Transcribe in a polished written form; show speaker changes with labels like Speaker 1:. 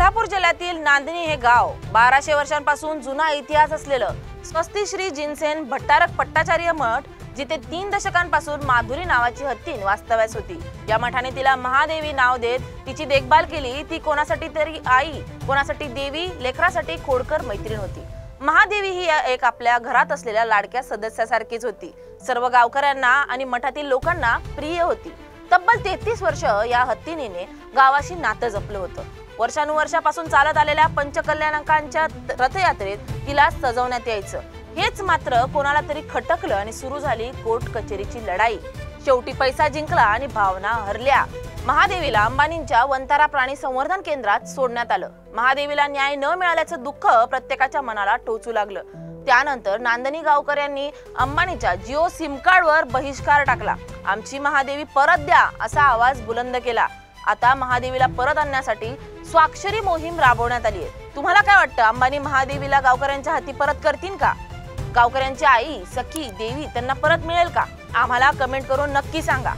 Speaker 1: कोल्हापूर जिल्ह्यातील नांदणी हे गाव 1200 वर्षांपासून जुना इतिहास असलेलं स्वस्ती श्री जिनसेन भट्टारक पट्टाचार्य मठ, जिथे 3 दशकांपासून माधुरी नावाची हत्तीण वास्तव्यास होती। या मठाने तिला महादेवी नाव देत तिची देखभाल केली। ती कोणासाठी तरी आई, कोणासाठी देवी, लेकरासाठी खोडकर मैत्रीण होती। महादेवी ही एक आपल्या घरात असलेल्या लाडक्या सदस्यासारखीच होती। सर्व गावकऱ्यांना आणि मठातील लोकांना प्रिय होती। तब्बल 33 वर्ष या हत्तीणीने गावाशी नातं जपलं होतं। वर्षानुवर्षापासून चालत आलेल्या पंचकल्याणकांच्या रथयात्रेत तिला सजवण्यात यायचं। हेच मात्र कोणाला तरी खटकलं आणि सुरू झाली कोर्ट कचेरीची लढाई। शेवटी पैसा जिंकला आणि भावना हरल्या। महादेवीला अंबानींच्या वंतारा प्राणी संवर्धन केंद्रात सोडण्यात आलं। महादेवीला न्याय न मिळाल्याचं दुःख प्रत्येकाच्या मनाला टोचू लागलं। त्यानंतर नांदणी गावकऱ्यांनी अंबानीच्या जिओ सिम कार्डवर बहिष्कार टाकला। आमची महादेवी परत द्या असा आवाज बुलंद केला। आता महादेवीला परत आणण्यासाठी स्वाक्षरी मोहीम राबवण्यात आली आहे। तुम्हाला काय वाटतं, अंबानी महादेवीला गावकऱ्यांच्या हाती परत करतील का? गावकऱ्यांची आई, सखी, देवी त्यांना परत मिळेल का? आम्हाला कमेंट करून नक्की सांगा।